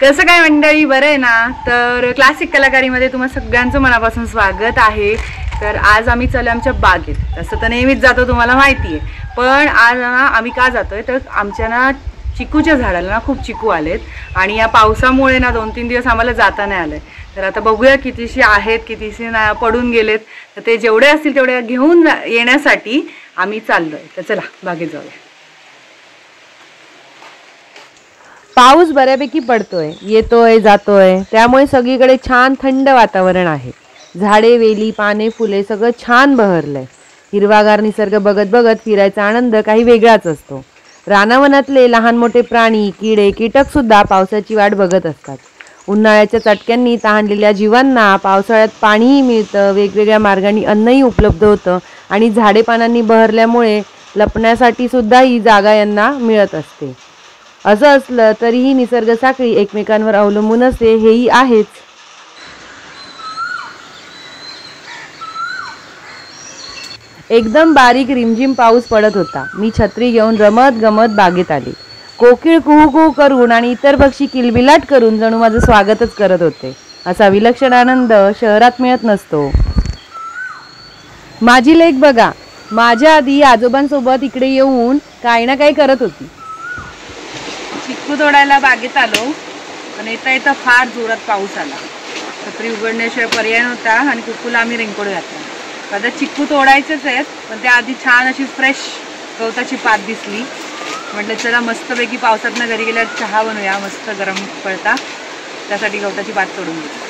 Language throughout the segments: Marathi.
कसं काय मंडळी, बरं आहे ना? तर क्लासिक कलाकारीमध्ये तुम्हा सगळ्यांचं मनापासून स्वागत आहे। तर आज आम्ही चाललो आमच्या बागेत। तसं तर नेहमीच जातो, तुम्हाला माहिती आहे, पण आज ना आम्ही का जातोय तर आमच्या ना चिकूच्या झाडाला ना खूप चिकू आलेत आणि या पावसामुळे ना 2-3 दिवस आम्हाला जाता नाही आलंय। तर आता बघूया कितीशी आहेत, कितीशी ना पडून गेलेत। तर ते जेवढे असतील तेवढे घेऊन येण्यासाठी आम्ही चाललोय। तर चला बागेत जाऊया। पाऊस बऱ्यापैकी पडतोय, येतोय जातोय, त्यामुळे सगळीकडे छान थंड वातावरण आहे। झाडे, वेली, पाने, फुले सगळं छान बहरलंय। हिरवागार निसर्ग बघत बघत फिरायचा आनंद काही वेगळाच असतो। रानावनातले लहान मोठे प्राणी, किडे, कीटक सुद्धा पावसाची वाट बघत असतात। उन्हाळ्याच्या चटक्यांनी तहानलेल्या जीवांना पावसाळ्यात पाणीही मिळतं, वेगवेगळ्या मार्गांनी अन्नही उपलब्ध होतं आणि झाडे पानांनी बहरल्यामुळे लपण्यासाठी सुद्धा ही जागा यांना मिळत असते। असं असलं तरीही निसर्ग साखळी एकमेकांवर अवलंबून असते, हेही आहेच। एकदम बारीक रिमझिम पाऊस पडत होता। मी छत्री घेऊन रमत गमत बागेत आले। कोकिळ कुहू कुहू करून आणि इतर पक्षी किलबिलाट करून जणू माझं स्वागतच करत होते। असा विलक्षण आनंद शहरात मिळत नसतो। माझी लेक बघा, माझ्या आधी आजोबांसोबत इकडे येऊन काही ना काही करत होती। चिक्कू तोडायला बागेत आलो, पण येता येता फार जोरात पाऊस आला। छत्री उघडण्याशिवाय पर्याय नव्हता आणि कुक्कूला आम्ही रेनकोट घातला। आता चिक्कू तोडायचेच आहेत, पण त्याआधी छान अशी फ्रेश गवताची पात दिसली। म्हटलं चला मस्तपैकी पावसातनं घरी गेल्यावर चहा बनवूया, मस्त गरम पडता। त्यासाठी गवताची पात तोडून घेतली।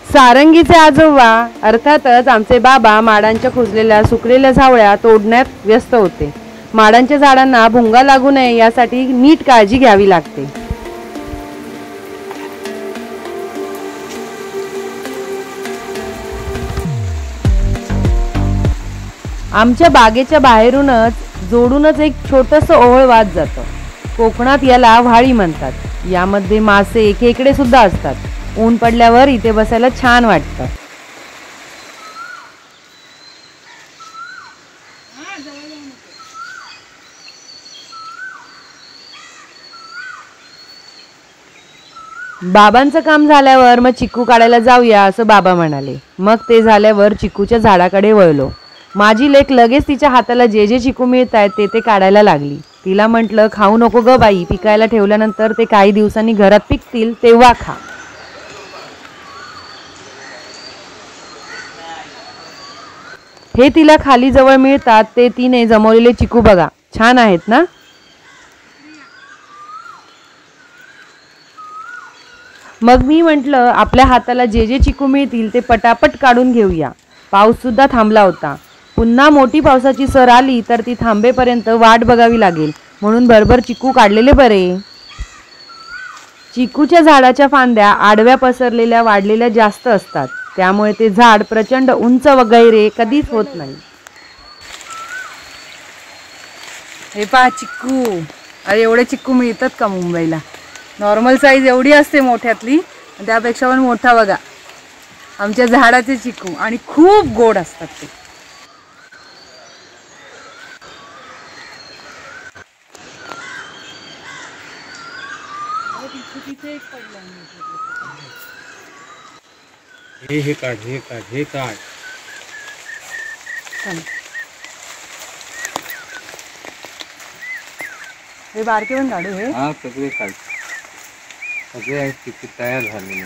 सारंगीचे आजोबा अर्थातच आमचे बाबा माडांच्या कुजलेल्या सुकलेल्या झावळ्या तोडण्यात व्यस्त होते। माडांच्या झाडांना भुंगा लागू नये यासाठी नीट काळजी घ्यावी लागते। आमच्या बागेच्या बाहेरूनच जोडूनच एक छोटंसं ओहळ वाहत जातं। कोकणात याला व्हाळी म्हणतात। यामध्ये मासे, खेकडे सुद्धा असतात। ऊन पडल्यावर इथे बसायला छान वाटतं। बाबांचं काम झाल्यावर मग चिक्कू काढायला जाऊया असं बाबा म्हणाले। मग ते झाल्यावर चिक्कूच्या झाडाकडे वळलो। माझी लेक लगेच तिच्या हाताला जे जे चिक्कू मिळतायत ते काढायला लागली। तिला म्हटलं, खाऊ नको ग बाई, पिकायला ठेवल्यानंतर ते काही दिवसांनी घरात पिकतील तेव्हा खा। हे तिला खाली जवळ मिळतात ते तिने जमवलेले चिकू बघा, छान आहेत ना? मग मी म्हटलं, आपल्या हाताला जे जे चिकू मिळतील ते पटापट काढून घेऊया। पाऊस सुद्धा थांबला होता। पुन्हा मोठी पावसाची सर आली तर ती थांबेपर्यंत वाट बघावी लागेल, म्हणून भरभर चिकू काढलेले बरे। चिकूच्या झाडाच्या फांद्या आडव्या पसरलेल्या वाढलेल्या जास्त असतात, त्यामुळे ते झाड प्रचंड उंच वगैरे कधीच होत नाही। हे पहा चिक्कू, अरे एवढे चिक्कू मिळतात का मुंबईला? नॉर्मल साईज एवढी असते मोठ्यातली, त्यापेक्षा पण मोठा बघा आमच्या झाडाचे चिक्कू, आणि खूप गोड असतात ते। हे काढ, हे काढ, हे काढ। हे बारके पण काढू हे? हा सगळे काढ, सगळे आहेत किती तयार झालेले।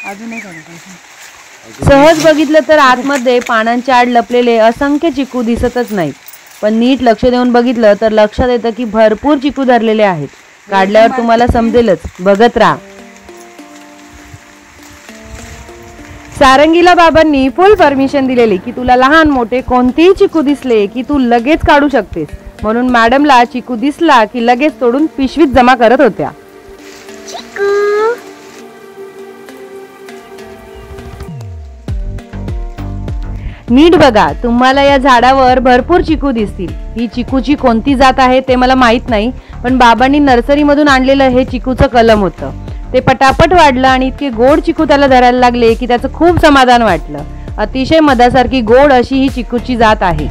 अजून नाही काढू। सहज बघितलं तर आतमध्ये पानांच्या आड लपलेले असंख्य चिकू दिसतच नाहीत, पण नीट लक्ष देऊन बघितलं तर लक्षात येतं की भरपूर चिकू धरलेले आहेत। काढल्यावर तुम्हाला समजेलच, बघत राहा। सारंगीला बाबांनी फुल परमिशन दिलेली की तुला लहान मोठे कोणतेही चिकू दिसले की तू लगेच काढू शकतेस, म्हणून मॅडमला चिकू दिसला की लगेच तोडून पिशवीत जमा करत होत्या। नीट बघा, तुम्हाला या झाडावर भरपूर चिकू दिसतील। ही चिकूची कोणती जात आहे ते मला माहित नाही, पण बाबांनी नर्सरीमधून आणलेलं हे चिकूचं कलम होतं। ते पटापट वाढलं आणि इतके गोड चिकू त्याला धरायला लागले की त्याचं खूप समाधान वाटलं। अतिशय मधासारखी गोड अशी ही चिकूची जात आहे।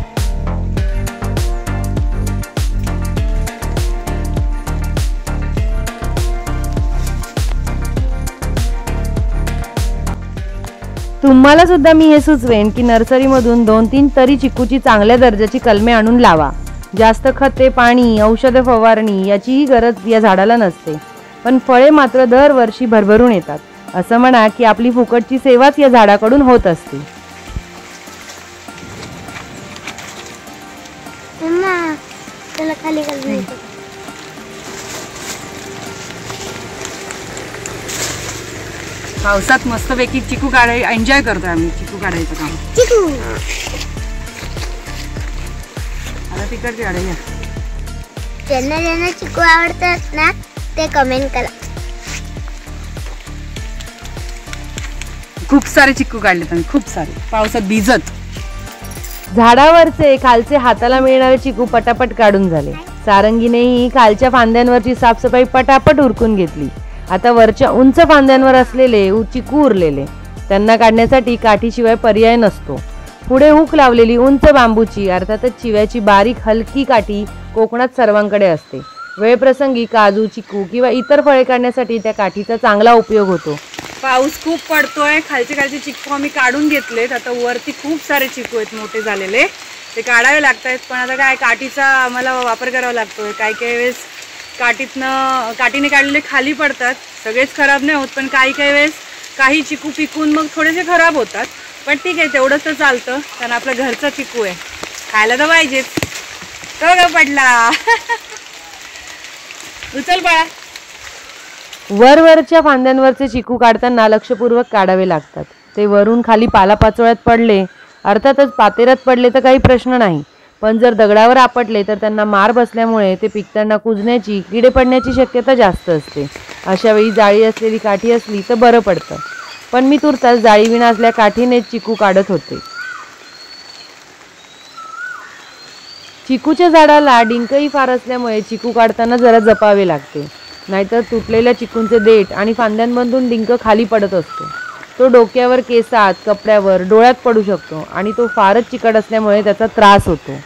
तुम्हाला सुद्धा मी हे सुचवेन की नर्सरीमधून 2-3 तरी चिकूची चांगल्या दर्जाची कलमे आणून लावा. जास्त खते, पाणी, औषध फवारणी याचीही गरज या झाडाला नसते, पण फळे मात्र दरवर्षी भरभरून येतात. असं म्हणा की आपली फुकटची सेवाच या झाडाकडून होत असते. पावसात मस्तपैकी चिकू एन्जॉय करतोय आम्ही चिकू काढायचं काम. आता तिकडचे काढूया. ज्यांना ज्यांना चिकू आवडतात ना ते कमेंट करा. खूप सारे चिकू काढलेत आम्ही, खूप सारे पावसात भिजत. झाडावरचे खालचे हाताला मिळणारे चिकू पटापट काढून झाले. सारंगीनेही खालच्या फांद्यांवरची साफसफाई पटापट उरकून घेतली. आता वरच्या उंच फांद्यांवर असलेले चिकू उरलेले, त्यांना काढण्यासाठी काठीशिवाय पर्याय नसतो. पुढे हुक लावलेली उंच बांबूची अर्थातच चिव्याची बारीक हलकी काठी कोकणात सर्वांकडे असते. वेळप्रसंगी काजू, चिकू किंवा इतर फळे काढण्यासाठी त्या काठीचा चांगला उपयोग होतो. पाऊस खूप पडतोय. खालचे चिकू आम्ही काढून घेतलेत. आता वरती खूप सारे चिकू आहेत मोठे झालेले, ते काढावे लागत आहेत. पण आता काय काठीचा आम्हाला वापर करावा लागतोय. काही वेळेस काठीने काढलेले खाली पडतात, सगळेच खराब नाही होत, पण काही वेळेस काही चिकू पिकून मग थोडेसे खराब होतात. पण ठीक आहे, तेवढंच तर चालतं, कारण आपल्या घरचा चिकू आहे, खायला तर पाहिजेच. तो ग पडला. उचल बाळा. वरवरच्या फांद्यांवरचे चिकू काढताना लक्षपूर्वक काढावे लागतात. ते वरून खाली पालापाचोळ्यात पडले, अर्थातच पातेरात पडले तर काही प्रश्न नाही, पण जर दगडावर आपटले तर त्यांना मार बसल्यामुळे ते पिकताना कुजण्याची, किडे पडण्याची शक्यता जास्त असते. अशा वेळी जाळी असलेली काठी असली तर बरं पडतं. पण मी तुर्तास जाळीविना असल्या काठीने चिकू काढत होते. चिकूच्या झाडाला डिंकही फार असल्यामुळे चिकू काढताना जरा जपावे लागते, नाहीतर तुटलेल्या चिकूंचे देठ आणि फांद्यांमधून डिंक खाली पडत असतो. तो डोक्यावर, केसात, कपड्यावर, डोळ्यात पडू शकतो आणि तो फारच चिकट असल्यामुळे त्याचा त्रास होतो.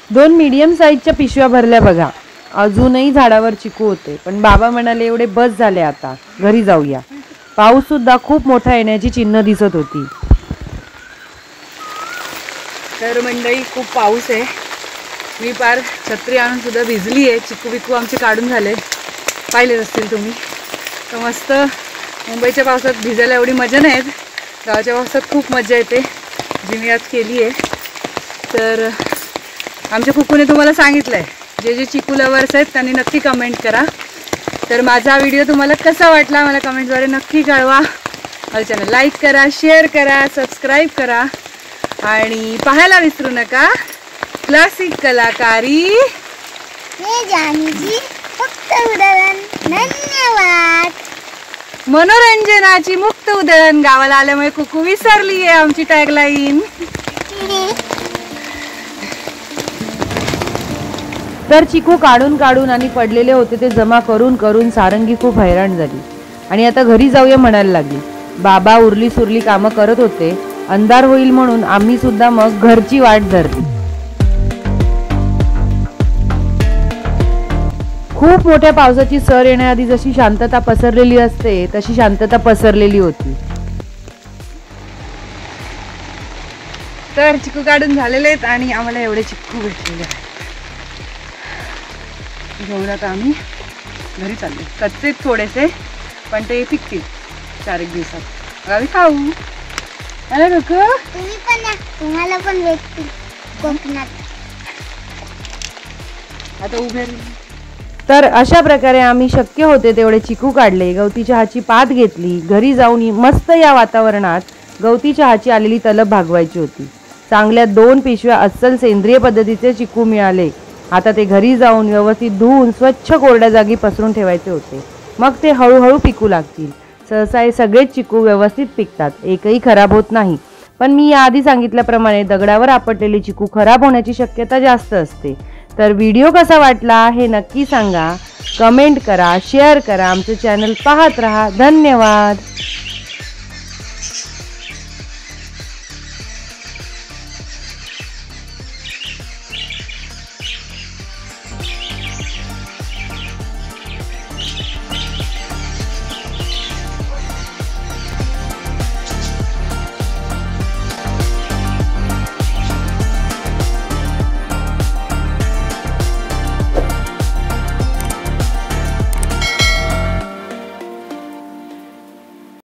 2 मीडियम साईजच्या पिशव्या भरल्या बघा. अजूनही झाडावर चिकू होते, पण बाबा म्हणाले एवढे बस झाले, आता घरी जाऊया. पाऊस सुद्धा खूप मोठा येण्याची चिन्ह दिसत होती. तर मंडळी खूप पाऊस आहे. मी पार छत्री आणून सुद्धा भिजली आहे. चिकू बिकू आमचे काढून झाले, पाहिलेच असतील तुम्ही. तर मस्त मुंबईच्या पावसात भिजायला एवढी मजा नाही येत, गावाच्या पावसात खूप मजा येते, जी मी आज केली आहे. तर आमच्या कुकूने तुम्हाला सांगितलं आहे, जे चिकू लवर्स आहेत त्यांनी नक्की कमेंट करा. तर माझा व्हिडिओ तुम्हाला कसा वाटला मला कमेंटद्वारे नक्की कळवा. माझं चॅनल लाईक करा, शेअर करा, सबस्क्राईब करा आणि पाहायला विसरू नका क्लासिक कलाकारी हे जाणीची फक्त उदाहरण. धन्यवाद. मनोरंजनाची मुक्त उधळण. गावाला आल्यामुळे कुकू विसरली आहे आमची टॅगलाईन. तर चिकू काढून काढून आणि पडलेले होते ते जमा करून करून सारंगी खूप हैराण झाली आणि आता घरी जाऊया म्हणायला लागली. बाबा उरली सुरली कामं करत होते. अंधार होईल म्हणून आम्ही सुद्धा मग घरची वाट धरली. खूप मोठ्या पावसाची सर येण्याआधी जशी शांतता पसरलेली असते तशी शांतता पसरलेली होती. तर चिकू काढून झालेले आहेत आणि आम्हाला एवढे चिकू भेटलेले आहेत. घेऊन आता आम्ही घरी चाललो. कच्चे थोडेसे, पण ते पिकतील 4-1 दिवसात. आम्ही खाऊ. अरे लोक तुम्ही पण या, तुम्हाला पण भेटतील कोकणात. आता उभे. तर अशा प्रकारे आम्ही शक्य होते तेवढे चिकू काढले. गवती चहाची पात घेतली. घरी जाऊन मस्त या वातावरणात गवती चहाची आलेली तलब भागवायची होती. चांगल्या 2 पिशव्या अस्सल सेंद्रिय पद्धतीचे चिकू मिळाले. आता ते घरी जाऊन व्यवस्थित धुवून स्वच्छ कोरड्या जागी पसरून ठेवायचे होते. मग ते हळूहळू पिकू लागतील. सहसा हे सगळेच चिकू व्यवस्थित पिकतात, एकही खराब होत नाही. पण मी याआधी सांगितल्याप्रमाणे दगडावर आपटलेले चिकू खराब होण्याची शक्यता जास्त असते. तर व्हिडिओ कसा वाटला हे नक्की सांगा, कमेंट करा, शेअर करा, आमचे चॅनल पाहत राहा. धन्यवाद.